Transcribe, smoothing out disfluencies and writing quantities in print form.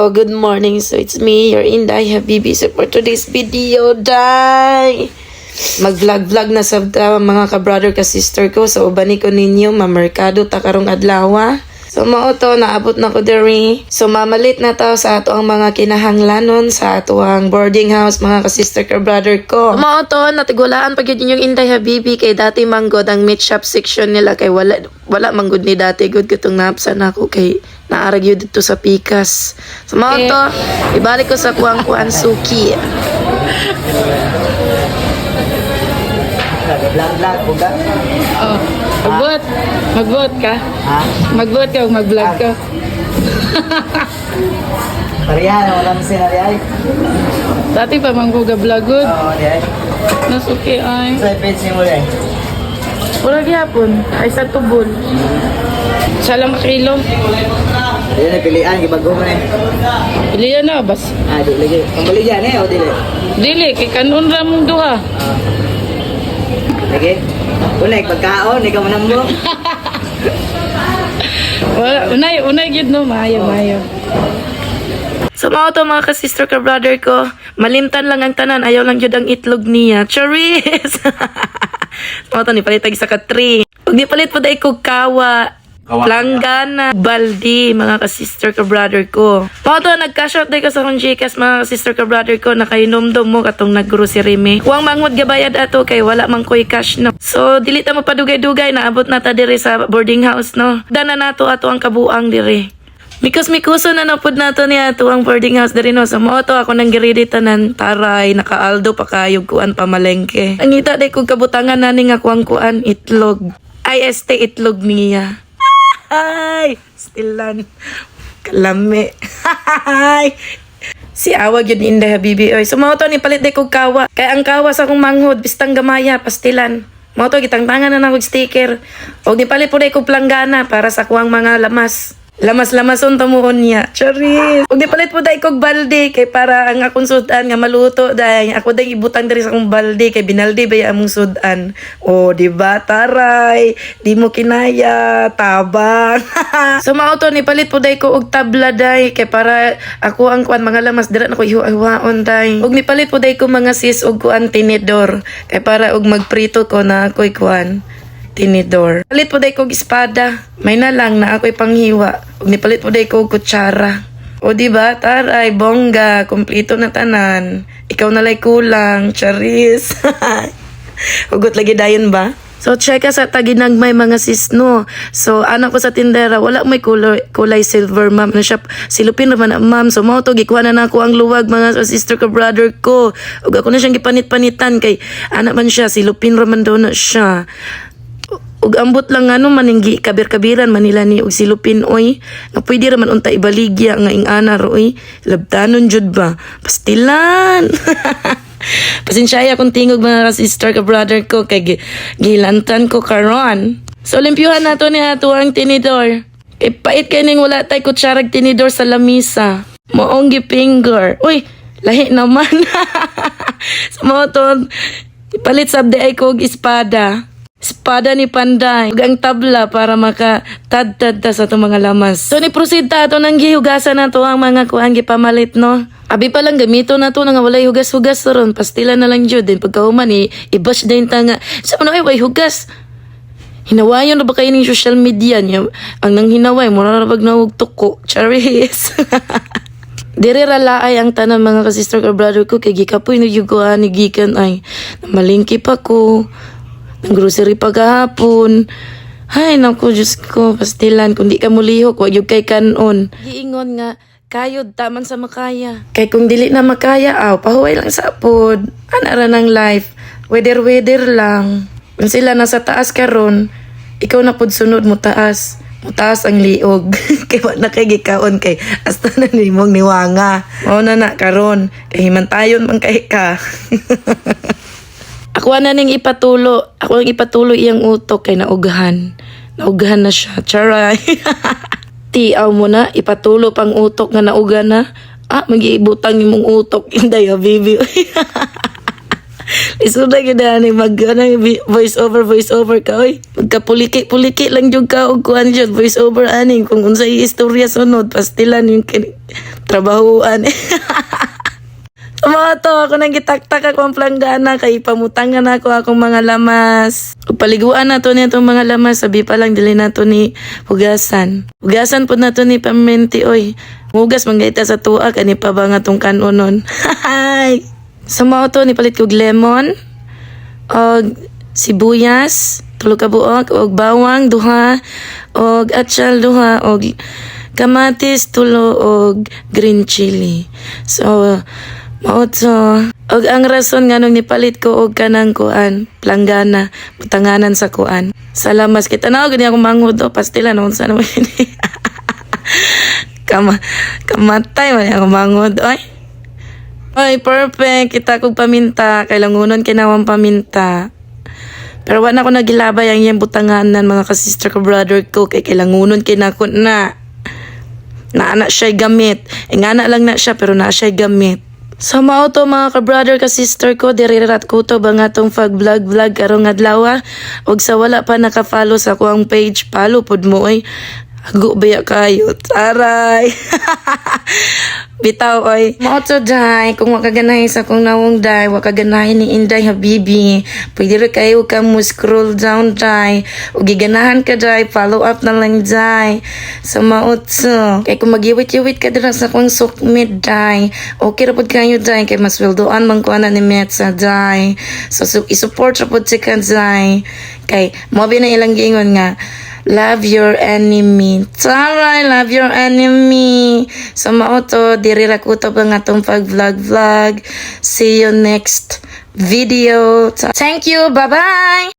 Hello, good morning. So it's me, your Inday Habibi. So for today's video, mag-vlog na sa mga ka-brother ka-sister ko. So ubani ko ninyo, mamerkado ta karong adlaw. So mao to, naabot na ko diri. So mamalit na to sa ato ang mga kinahanglanon sa ato ang boarding house, mga ka-sister ka-brother ko. So mao to, natigulaan pag yun yung Inday Habibi kay dati manggod ang meat shop section nila kay wala manggod ni dati good katong napsan ako kay naarag yun dito sa Pikas. So mao to, ibalik ko sa kuang suki. Vlog po ka? Oh, mag-vote ka? Ha? Mag-vote ka o mag-vlog ka? Parihan, walang sinari ay. Dati pa mangguga vlogod. Oo, di ay. Nasuki ay. Sa page mo ay. Pura gyapon ay sa tubol. Sa lang kilo. Yan na pilihan, ibago mo na eh. Pilihan na bas. Di lagi. Pambali dyan eh, o dili? Dili kay kanon ra mong duha. Lagi. Unek, pagkaon, ikaw mo nang mo. Wala, unay gid no, maayo. So mao to mga ka-sister ka-brother ko, malimtan lang ang tanan, ayaw lang jud ang itlog niya. Charis! Mao to ni palitag sa ka-3. Pag di palit po dai ko kawa, langgana, baldi, mga ka-sister ka-brother ko. Mao to, nagka-shot dai ka sa kong Gcash, mga ka-sister ka-brother ko, nakainomdom mo katong nag-grocery me. Huwag mangod gabayad ato kay wala mang koy cash no. So dili ta mo padugay-dugay, naabot na ta diri sa boarding house no. Dana nato ato ang kabuang diri. Mikuso na napod nato niya ato ang boarding house diri no. Sa mao to ako nang giridi tanan, taray nakaaldo pa kayog kuan pamalengke. Ang ita day kog kabutangan nani nga kuan itlog. IST itlog niya. Ay, stilan. Kalami. Si awag yun Inday Habibi. Oy, so mao to ni palit day kog kawa. Kaya ang kawa sa akong manghod bistang gamaya pastilan. Mao to gitangtangan na nang sticker. Og ni palit po day kog planggana para sa kuang mga lamas. Lamas-lamason tamuon niya. Charis. Ug nipalit po dai kog balde kay para ang akong sudan nga maluto dai. Ako dai ibutang diri sa akong balde kay binalde ba among sudan. Oh, di ba taray? Di mo kinaya tabang. So mao to nipalit po dai ko og tabla dai kay para ako ang kuan mga lamas dira na ko ihuwaon dai. Ug nipalit po dai ko mga sis og kuan tinidor kay para og magprito ko na ako'y kuan tinidor. Palit po day kog espada. May na lang na ako'y panghiwa. Ug nipalit po day kog kutsara. O di ba? Taray, bongga, kompleto na tanan. Ikaw na lay kulang, charis. Hugot lagi dayon ba? So check ka sa taginagmay mga sis no. So anak ko sa tindera wala may kulay silver ma'am na siya silupin naman na ma'am. So mao to gikuha na nako ang luwag mga sister ka brother ko. Ug ako na siyang gipanit-panitan kay anak man siya silupin raman daw na siya. Ug ambot lang maninggi kabir-kabiran manila ni og silupin oy nga pwede ra man unta ibaligya nga ingana ro oy labtanon jud ba pastilan. Pasensya akong tingog mga sister ka brother ko kay gilantan ko karon. So limpyuhan nato ni ato ang tinidor. Kay pait kay ning wala tay kutsarag tinidor sa lamisa. Moong gifinger. Uy, lahi naman. So mo to palit sabde ay kog espada. Espada ni Panday. Ug ang tabla para makatad-tad ta sa itong mga lamas. So ni proceed ta ato nang gihugasan na to ang mga kuan gipamalit no. Abi pa lang gamito na to nga walay hugas-hugas ron. Pastilan na lang jud din pagkahuman i-bash din ta nga. Sa ano ay way hugas. Hinawayon na ba kayo ng social media niya? Ang nang hinaway mo na bag nawag tuko. Charis. Dire ralaay ang tanan mga ka-sister ka brother ko kay gikapoy na yugoan ni gikan ay malingki pa ko. Ang grocery pagahapon. Ay, naku, Diyos ko, pastilan. Kung di ka mulihok, wag yung kay kanon. Giingon nga, kayod, taman sa makaya. Kay kung dili na makaya, pahuway lang sa apod. Anara ng life. Weather lang. Kung sila nasa taas karon, ikaw na pod sunod mo taas. Mutaas ang liog. Kay wala kay gikaon kay hasta na nimong niwanga. Mao na karon. Kay himantayon man kay ka. Ako na ning ipatulo. Ako ang ipatulo iyang utok kay naugahan. Naugahan na siya. Charay. Tiaw mo na. Ipatulo pang utok nga nauga na. Mag-iibutang imong utok. Inday Habibi. Isuda gina ni voice over ka oy. Pagka puliki lang jud ka og kuan jud voice over aning kung unsay istorya sunod pastilan yung trabahuan. Mga to, ako nang gitaktak ako ang planggana kay pamutangan ako akong mga lamas. Paliguan na to niya itong mga lamas, sabi pa lang dili na to ni hugasan. Hugasan po na to ni pamenti, oy. Hugas manggaita sa tuak, ani pa ba nga tong kanonon. Sa mga to, nipalit kog lemon, og sibuyas, 3 ka buok, og bawang, 2, og atsal, 2, og kamatis, 3, og green chili. So, Mauto. Og ang rason nga nung nipalit ko og kanang kuan, planggana, butanganan sa kuan. Salamas kita na gani ako manghud o pastila noon sa naman ini. Kamatay man ako manghud oy. Oy, perfect. Kita kog paminta, kailangunon kinawang paminta. Pero wala ko nagilabay ang iyang butanganan mga ka-sister ko brother ko kay kailangunon kinako na. Naana siya gamit. Ingana lang na siya pero na siya gamit. Sa mao to mga ka-brother ka-sister ko, dirirat ko to ba nga tong vlog karong adlaw. Og sa wala pa naka-follow sa kuang page, follow pod mo oy. Ago baya kayo, taray. Bitaw oy. Mao to day, kung wakaganahin sa kong nawong day, wakaganahin ni Inday Habibi. Pwede rin kayo ka mo scroll down day. O giganahan ka day, follow up na lang day. Sa mao to. Kay kung magiwit-iwit ka dira sa kong sukmit day, okay ra pod kayo day, kay mas wildoan man ko ana ni Metsa day. So isupport ra pod si ka day. Kay mo na ilang giingon nga, love your enemy. Taray, love your enemy. So mauto, dirira ko to ba nga tong pag-vlog. See you next video. Thank you. Bye-bye.